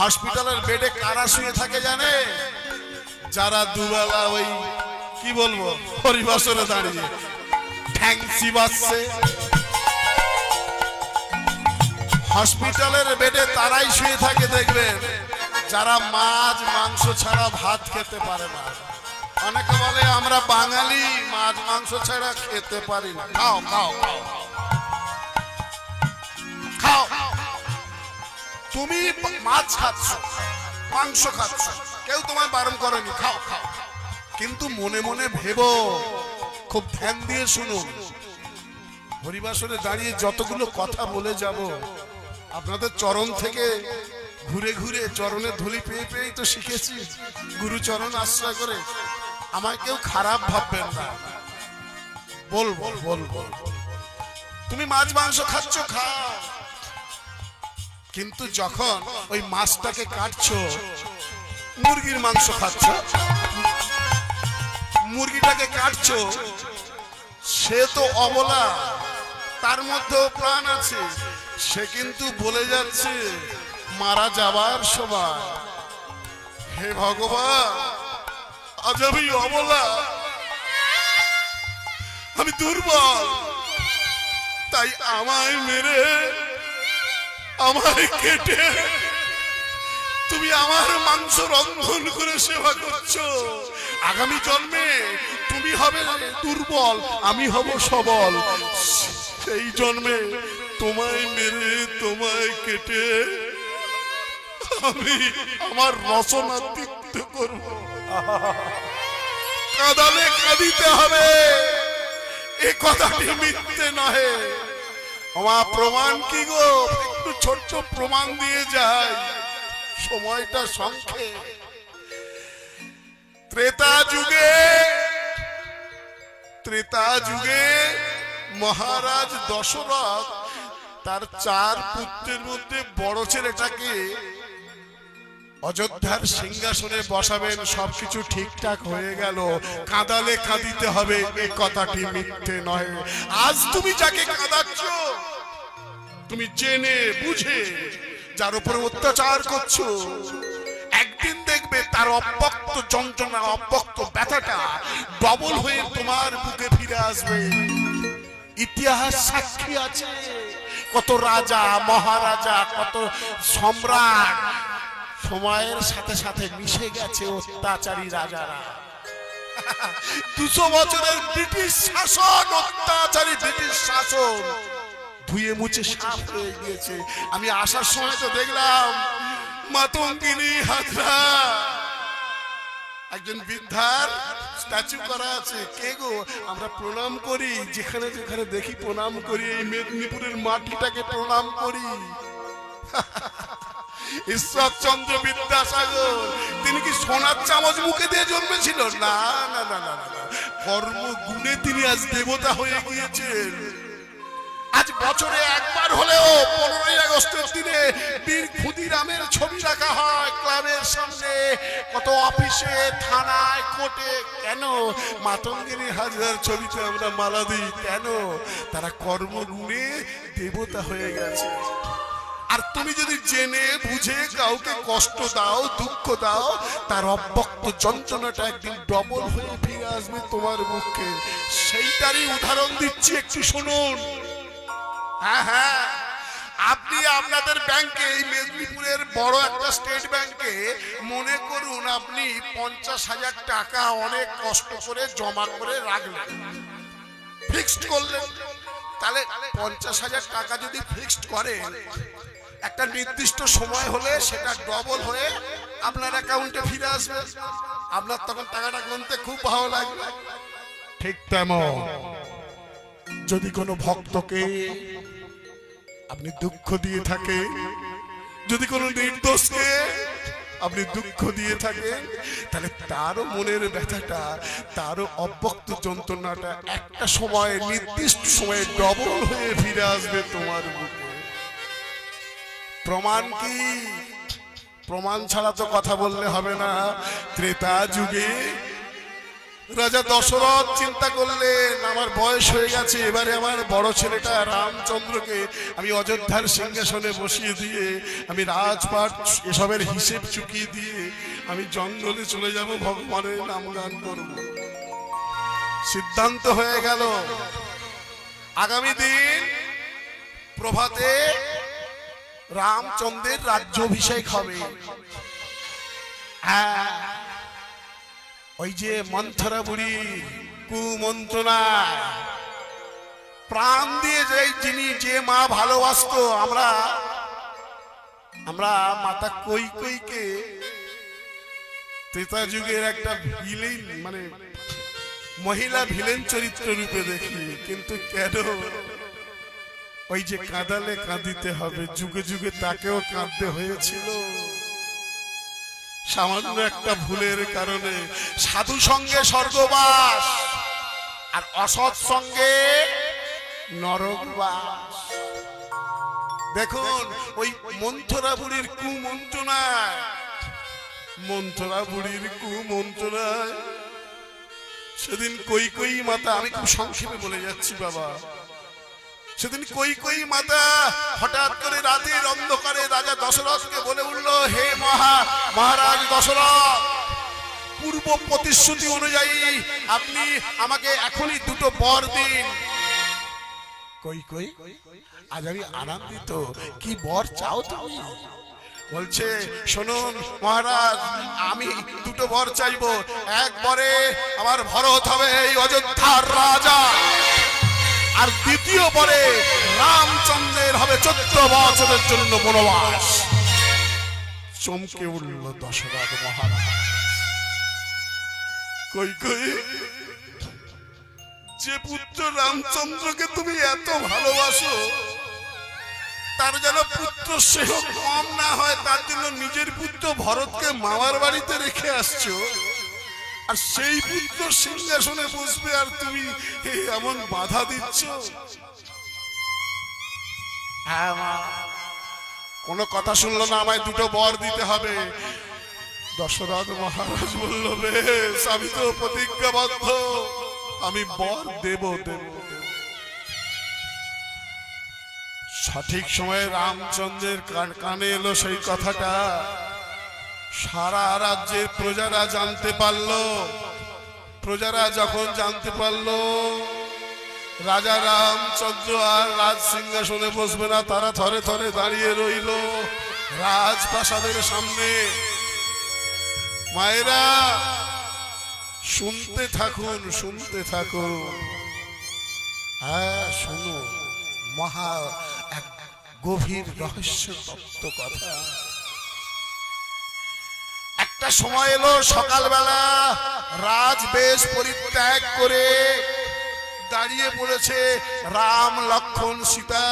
হসপিটালের বেডে কারা শুয়ে থাকে জানে? যারা দুবেলা ওই কি বলবো হরিবাসরে দাঁড়িয়ে ঠ্যাংসি বাজছে। হসপিটালের বেডে তারাই শুয়ে থাকে দেখবেন যারা মাছ মাংস ছাড়া ভাত খেতে পারে না। অনেকে বলে আমরা বাঙালি মাছ মাংস ছাড়া খেতে পারি না। খাও খাও খাও, তুমি মাছ খাচ্ছ মাংস খাচ্ছ, কেউ তোমায় বারণ করেনি, খাও খাও। কিন্তু মনে মনে ভেবো, খুব ধ্যান দিয়ে শুনুন, হরিবাসরে দাঁড়িয়ে যতগুলো কথা বলে যাব আপনাদের চরণ থেকে ঘুরে ঘুরে চরণের ধুলি পেয়ে পেয়েই তো শিখেছি। গুরু চরণ আশ্রয় করে আমায় কেউ খারাপ ভাববেন না। বলবো বলবো তুমি মাছ মাংস খাচ্ছ, খাও, কিন্তু যখন ওই মাছটাকে কাটছো, মুরগির মাংস খাচ্ছ, মুরগিটাকে কাটছো, সে তো অবলা, তার মধ্যেও প্রাণ আছে, সে কিন্তু বলে যাচ্ছে মারা যাবার সময়, হে ভগবান আজ আমি অবলা, আমি দুর্বল, তাই আমায় মেরে আমায় কেটে তুমি আমার মাংস রন্ধন করে সেবা করছো। আগামী জন্মে তুমি হবে দুর্বল, আমি হব সবল, সেই জন্মে তোমায় মেরে তোমায় কেটে আমি আমার রচনা তিক্ত করব। কাঁদালে কাঁদিতে হবে, এ কথাটি মিথ্যে নহে। আমার প্রমাণ কি গো? একটু ছোট্ট প্রমাণ দিয়ে যায়, সময়টা সংক্ষেপ। ত্রেতা যুগে মহারাজ দশরথ তার 4 পুত্রের মধ্যে বড় ছেলেটাকে অযোধ্যার সিংহাসনে বসাবেন, সবকিছু ঠিকঠাক হয়ে গেল, কাঁদালে কাঁদিতে হবে, এ কথাটি মিথ্যে নয়। আজ তুমি যাকে কাঁদাচ্ছ, তুমি জেনে বুঝে যার উপরে অত্যাচার করছো, একদিন দেখবে তার অব্যক্ত যন্ত্রণা, অব্যক্ত ব্যথাটা ডবল হয়ে তোমার বুকে ফিরে আসবে। ইতিহাস সাক্ষী আছে, কত রাজা মহারাজা, কত সম্রাট সময়ের সাথে সাথে মিশে গেছে অত্যাচারী রাজারা। 200 বছরের ব্রিটিশ শাসন, অত্যাচারী ব্রিটিশ শাসন ধুয়ে মুছে সাফ হয়ে গিয়েছে। আমি আসার সময় তো দেখলাম মাতঙ্গিনী হাজরা একজন বৃদ্ধার স্ট্যাচু করা আছে। কে গো? আমরা প্রণাম করি, যেখানে যেখানে দেখি প্রণাম করি, এই মেদিনীপুরের মাটিটাকে প্রণাম করি। ঈশ্বরচন্দ্র বিদ্যাসাগর, তিনি কি সোনার চামচ মুখে দিয়ে জন্মেছিল? না না না না, কর্ম গুণে তিনি আজ দেবতা হয়ে গিয়েছেন। আজ বছরে একবার হলেও 15ই আগস্টের দিনে বীর ক্ষুদিরামের ছবি রাখা হয় ক্লাবের সামনে, কত অফিসে, থানায়, কোর্টে। কেন? মাতঙ্গিনী হাজরার ছবিতে আমরা মালা দিই। কেন? তারা কর্মগুণে দেবতা হয়ে গেছে। আর তুমি যদি জেনে বুঝে কাউকে কষ্ট দাও, দুঃখ দাও, তার অব্যক্ত যন্ত্রণাটা একদিন ডবল হয়ে ফিরে আসবে তোমার মুখে। সেইটারই উদাহরণ দিচ্ছি, একটু শুনুন। হ্যাঁ হ্যাঁ, আপনি আপনাদের ব্যাংকে, এই মেদিনীপুরের বড় একটা স্টেট ব্যাংকে মনে করুন আপনি 50,000 টাকা অনেক কষ্ট করে জমা করে রাখলেন, ফিক্সড করলেন। তাহলে 50,000 টাকা যদি ফিক্সড করেন, একটা নির্দিষ্ট সময় হলে সেটা ডবল হয়ে আপনার অ্যাকাউন্টে ফিরে আসবে। আপনার তখন টাকাটা গুনতে খুব ভালো লাগবে। ঠিক তেমন যদি কোনো ভক্তকে আপনি দুঃখ দিয়ে থাকে, যদি কোনো নির্দোষকে আপনি দুঃখ দিয়ে থাকেন, তাহলে তারও মনের ব্যথাটা, তারও অব্যক্ত যন্ত্রণাটা একটা সময়, নির্দিষ্ট সময়ে ডবল হয়ে ফিরে আসবে তোমার বুকে। প্রমাণ কি? প্রমাণ ছাড়া তো কথা বললে হবে না। ত্রেতা যুগে রাজা দশরথ চিন্তা করলেন আমার বয়স হয়ে গেছে, এবারে আমার বড় ছেলেটা রামচন্দ্রকে আমি অযোধ্যার সিংহাসনে বসিয়ে দিয়ে আমি রাজপাট এসবের হিসেব চুকিয়ে দিয়ে আমি জঙ্গলে চলে যাব, ভগবানের নাম গান করব। সিদ্ধান্ত হয়ে গেল আগামী দিন প্রভাতে রামচন্দ্রের রাজ্যাভিষেক হবে। হ্যাঁ, ওই যে মন্থরা বুড়ি কুমন্ত্রণা প্রাণ দিয়ে যিনি যে মা ভালোবাসতো, আমরা মাতা কৈকেয়ীকে ত্রেতা যুগের একটা ভিলেন মানে মহিলা ভিলেন চরিত্র রূপে দেখি, কিন্তু কেন ওই যে কাঁদালে কাঁদিতে হবে, যুগে যুগে তাকেও কাঁদতে হয়েছিল সামান্য একটা ভুলের কারণে। সাধু সঙ্গে স্বর্গবাস আর অসৎ সঙ্গে নরকবাস। দেখুন ওই মন্থরা বুড়ির কুমন্ত্রণায়, মন্থরা বুড়ির কুমন্ত্রণায় সেদিন কৈকেয়ী মাতা, আমি খুব সংক্ষেপে বলে যাচ্ছি বাবা, সেদিন কৈকেয়ী মাতা হঠাৎ করে রাতের অন্ধকারে রাজা দশরথকে বলে উঠল, হে মহারাজ দশরথ, পূর্ব প্রতিশ্রুতি অনুযায়ী আপনি আমাকে এখনই দুটো বর দিন। কৈকেয়ী, আজ আমি আনন্দিত, কি বর চাও তুমি? বলছে, শুনুন মহারাজ, আমি দুটো বর চাইবো। এক বরে আমার ভরত হবে এই অযোধ্যার রাজা, আর দ্বিতীয় বরে রামচন্দ্রের হবে 14 বছরের জন্য বনবাস। চমকে উঠল দশরথ মহারাজ। কৈকেয়ী, যে পুত্র রামচন্দ্রকে তুমি এত ভালোবাসো তার যেন পুত্র স্নেহ কম না হয়, তার জন্য নিজের পুত্র ভরতকে মামার বাড়িতে রেখে আসছো, আর সেই পুত্র সিংহাসনে বসবে আর তুমি এমন বাধা দিচ্ছ। কোনো কথা শুনলো না, আমায় দুটো বর দিতে হবে। দশরথ মহারাজ বলল, বেশ, আমি তো প্রতিজ্ঞাবদ্ধ, আমি বর দেব দেব। সঠিক সময়ে রামচন্দ্রের কানে এলো সেই কথাটা, সারা রাজ্যের প্রজারা জানতে পারলো। প্রজারা যখন জানতে পারলো রাজা রামচন্দ্র আর রাজ সিংহাসনে বসবে না, তারা থরে থরে দাঁড়িয়ে রইল রাজপ্রাসাদের সামনে। মায়েরা শুনতে থাকুন, শুনতে থাকুন। হ্যাঁ, শুনো, মহা এক গভীর রহস্য তত্ত্ব কথা। একটা সময় এলো সকালবেলা, রাজবেশ পরিত্যাগ করে দাঁড়িয়ে পড়েছে রাম লক্ষ্মণ সীতা,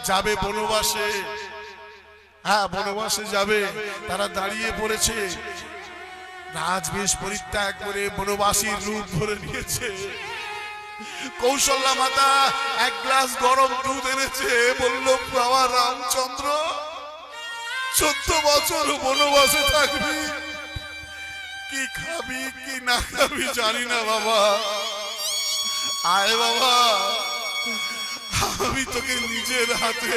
যাবে বনবাসে। হ্যাঁ, বনবাসে যাবে, তারা দাঁড়িয়ে পড়েছে। রাজবেশ পরিত্যাগ করে বনবাসীর রূপ ধরে নিয়েছে। কৌশল্যা মাতা এক গ্লাস গরম দুধ এনেছে, বলল, বাবা রামচন্দ্র 14 বছর বনবাসে থাকবি, কি খাবি কি না খাবি জানি না বাবা, আয় বাবা, আমি তোকে নিজের হাতে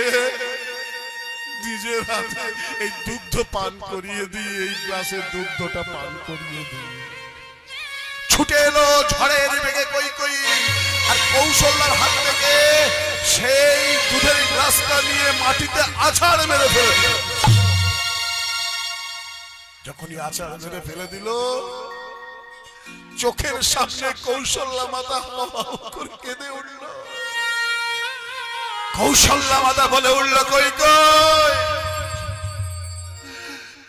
এই দুগ্ধ পান করিয়ে দিই, এই গ্লাসের দুগ্ধটা পান করিয়ে দিই। ছুটে এলো ঝড়ের বেগে কৈকেয়ী, আর কৌশল্যার হাত থেকে সেই দুধের গ্লাসটা নিয়ে মাটিতে আছাড় মেরে ফেলে দিল। যখনই আছাড় মেরে ফেলে দিল, চোখের সামনে কৌশল্যা মাতা করে কেঁদে উঠল। কৌশল্যা মাতা বলে উঠল, কৈকেয়ী,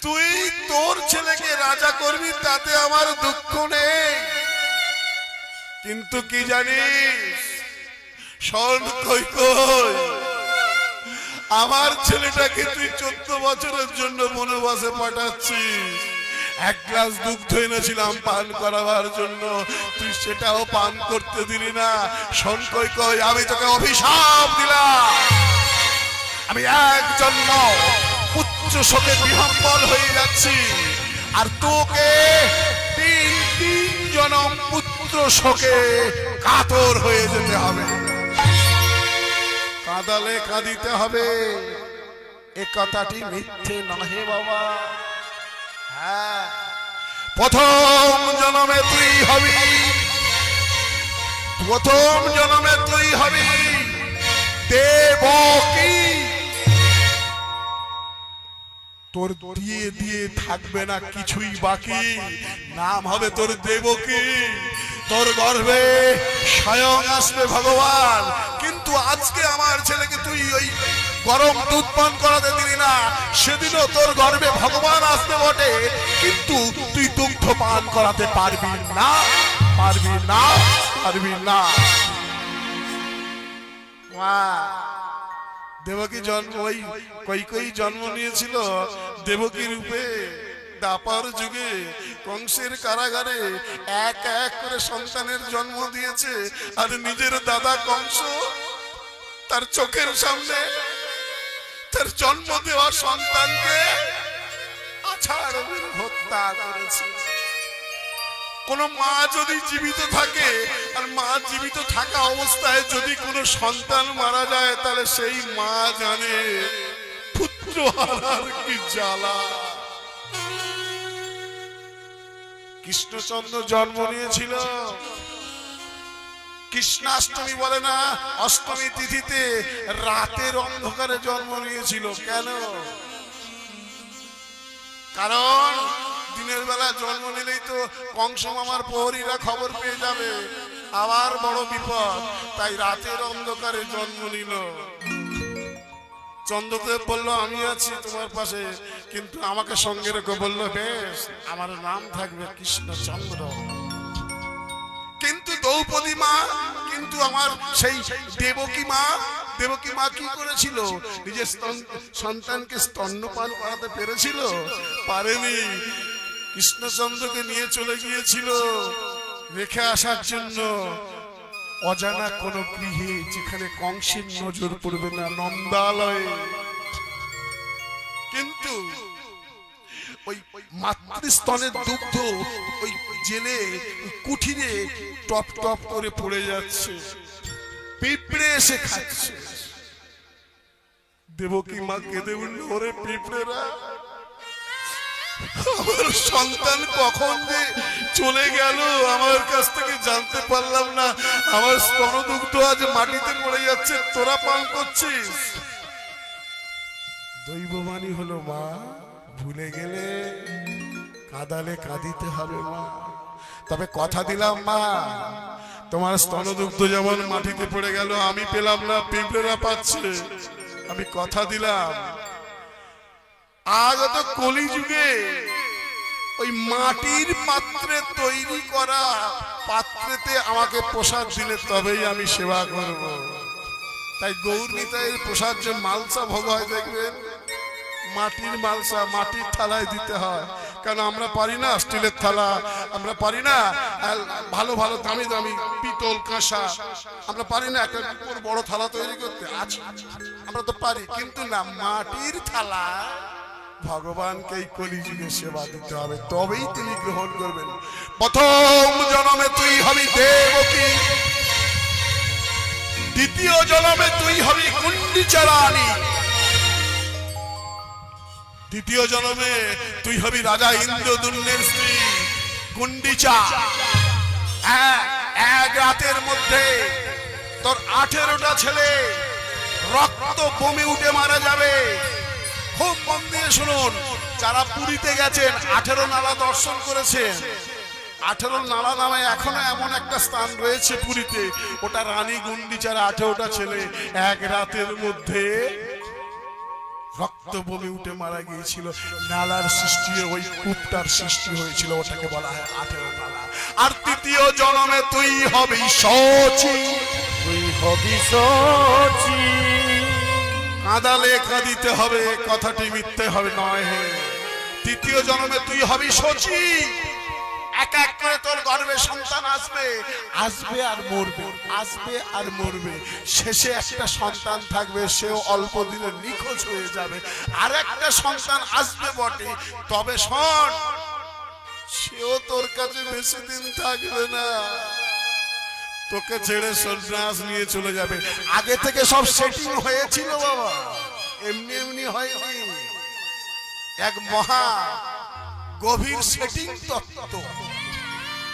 তুই তোর ছেলেকে রাজা করবি, তাতে আমার দুঃখ নেই, কিন্তু কি জানিস, শোন কৈকেয়ী, আমার ছেলেটাকে তুই 14 বছরের জন্য বনবাসে পাঠাচ্ছিস। এক গ্লাস দুগ্ধ এনেছিলাম পান করাবার জন্য, তুই সেটাও পান করতে দিলি না। শোন কৈকেয়ী, আমি তোকে অভিশাপ দিলাম, আমি এক জন্ম পুত্র শোকে বিহ্বল হয়ে যাচ্ছি, আর তোকে তিন জনম পুত্র পুত্র শোকে কাতর হয়ে যেতে হবে, কাঁদালে কাঁদিতে হবে। এ কথাটি মিথ্যে নহে বাবা। হ্যাঁ, প্রথম জন্মে তুই হবি, প্রথম জন্মে তুই হবি দেবকী। তোর দিয়ে দিয়ে থাকবে না কিছুই বাকি, নাম হবে তোর দেবকী। তোর গর্ভে স্বয়ং আসবে ভগবান। কিন্তু আজকে আমার ছেলেকে তুই ওই গরম দুধ পান করাতে দিলি না, সেদিনও তোর গর্ভে ভগবান আসবে বটে, কিন্তু তুই দুগ্ধ পান করাতে পারবি না, পারবি না, পারবি না। দেবকী জন্ম ওই কৈকেয়ী জন্ম নিয়েছিল দেবকী রূপে। দাপার যুগে কংসের কারাগারে এক এক করে সন্তানের জন্ম দিয়েছে, আর নিজের দাদা কংস তার চোখের সামনে তার জন্ম দেওয়া সন্তানকে আছাড় মেরে হত্যা করেছে। কোন মা যদি জীবিত থাকে, আর মা জীবিত থাকা অবস্থায় যদি কোনো সন্তান মারা যায়, তাহলে সেই মা জানে পুত্র হারার কি জ্বালা। কৃষ্ণচন্দ্র জন্ম নিয়েছিল কৃষ্ণাষ্টমী বলে না, অষ্টমী তিথিতে রাতের অন্ধকারে জন্ম নিয়েছিল। কেন? কারণ দিনের বেলা জন্ম নিলেই তো কংস মামার প্রহরীরা খবর পেয়ে যাবে, আবার বড় বিপদ। তাই রাতের অন্ধকারে জন্ম নিল। চন্দ্রদেব বলল, আমি আছি তোমার পাশে, কিন্তু আমাকে সঙ্গে রেখে। বলল, বেশ, আমার নাম থাকবে কৃষ্ণচন্দ্র। কিন্তু দ্রৌপদী মা, কিন্তু আমার সেই দেবকী মা, দেবকী মা কি করেছিল? নিজের সন্তানকে স্তন্যপান করাতে পেরেছিল? পারেনি। কৃষ্ণচন্দ্রকে নিয়ে চলে গিয়েছিল রেখে আসার জন্য অজানা কোন গৃহে, যেখানে কংসের নজর পড়বে না, নন্দালয়ে। কিন্তু ওই মাতৃস্তনের দুগ্ধ ওই জেলে কুঠিরে টপ টপ করে পড়ে যাচ্ছে, পিঁপড়ে এসে খাচ্ছে। দেবকী মা কেঁদে উঠল, ওরে পিঁপড়েরা, আমার সন্তান কখন যে চলে গেল আমার কাছ থেকে জানতে পারলাম না। আমার স্তনদুগ্ধ আজ মাটিতে পড়ে যাচ্ছে, তোরা পান করছিস। দৈববাণী হলো, মা ভুলে গেলে কাঁদালে কাঁদিতে হবে মা। তবে কথা দিলাম মা, তোমার স্তনদুগ্ধ যেমন মাটিতে পড়ে গেল, আমি পেলাম না, পিঁপড়েরা পাচ্ছে। আমি কথা দিলাম, আগত কলিযুগে ওই মাটির পাত্রে তৈরি করা পাত্রেতে আমাকে প্রসাদ দিলে তবেই আমি সেবা করব। তাই গৌর নিতাইয়ের প্রসাদ যে মালসা ভোগ হয়, দেখবেন মাটির মালসা মাটির থালায় দিতে হয়। কারণ আমরা পারি না স্টিলের থালা, আমরা পারি না ভালো ভালো দামি দামি পিতল কাঁসা, আমরা পারি না একটা বড় থালা তৈরি করতে। আচ্ছা, আমরা তো পারি, কিন্তু না, মাটির থালা ভগবানকে এই কলিযুগে সেবা দিতে হবে, তবেই তিনি গ্রহণ করবেন। প্রথম জন্মে তুই হবি দেবকী, দ্বিতীয় জন্মে তুই হবি গুন্ডিচা রানী, তৃতীয় জন্মে তুই হবি রাজা ইন্দ্রদুম্নের স্ত্রী গুন্ডিচা। এক রাতের মধ্যে তোর 18টা ছেলে রক্ত বমি উঠে মারা যাবে। খুব মন দিয়ে শুনুন, যারা পুরীতে গেছেন 18 নালা দর্শন করেছেন, 18 নালা নামে এখনো এমন একটা স্থান রয়েছে পুরীতে, ওটা রানী গুন্ডিচার 18টা ছেলে এক রাতের মধ্যে রক্ত বমি উঠে মারা গিয়েছিল। নালার সৃষ্টি, ওই কূপটার সৃষ্টি হয়েছিল, ওটাকে বলা হয় 18 নালা। আর তৃতীয় জন্মে তুই হবি শচী, তুই হবি শচী। কাঁদালে কাঁদিতে হবে, কথাটি মিথ্যে হবে নয়। তৃতীয় জন্মে তুই হবি শচী। এক এক করে তোর গর্ভে সন্তান আসবে, আসবে আর মরবে, আসবে আর মরবে। শেষে একটা সন্তান থাকবে, সেও অল্প দিনে নিখোঁজ হয়ে যাবে। আর একটা সন্তান আসবে বটে, তবে শোন, সেও তোর কাছে বেশি দিন থাকবে না। তোকে ছেড়ে সন্ন্যাস নিয়ে চলে যাবে। আগে থেকে সব সেটিং হয়েছিল বাবা, এমনি এমনি হয়নি। এক মহা গভীর সেটিং তত্ত্ব।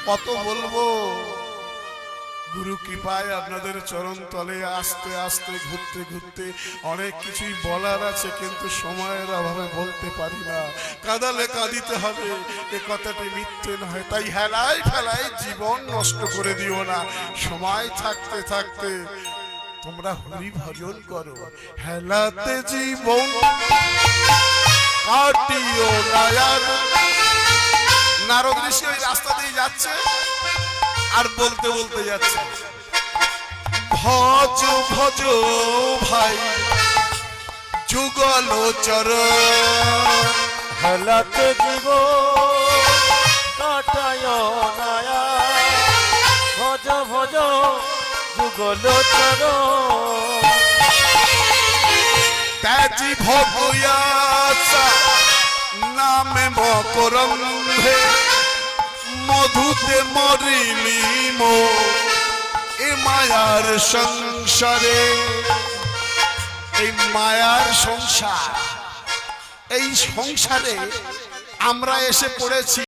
কত বলবো, গুরু কৃপায় আপনাদের চরণ তলে আস্তে আস্তে ঘুরতে ঘুরতে অনেক কিছুই বলার আছে, কিন্তু সময়ের অভাবে বলতে পারি না। কাঁদালে কাঁদিতে হবে, এ কথাটি মিথ্যে নয়। তাই হেলায় ফেলায় জীবন নষ্ট করে দিও না। সময় থাকতে থাকতে তোমরা হরি ভজন করো। হেলাতে জীবন কাটিও না। নারদ ঋষি ওই রাস্তা দিয়ে যাচ্ছে আর বলতে বলতে যাচ্ছে, ভজ ভজ ভাই যুগল চরণ। হেলাতে জীব কাটায় নায়া, ভজ ভজ যুগল চরণ। ত্যাজি ভগয়াসা নামে মকরম্ভে, মধুতে মরিলি মো এ মায়ার সংসারে। এই মায়ার সংসার, এই সংসারে আমরা এসে পড়েছি।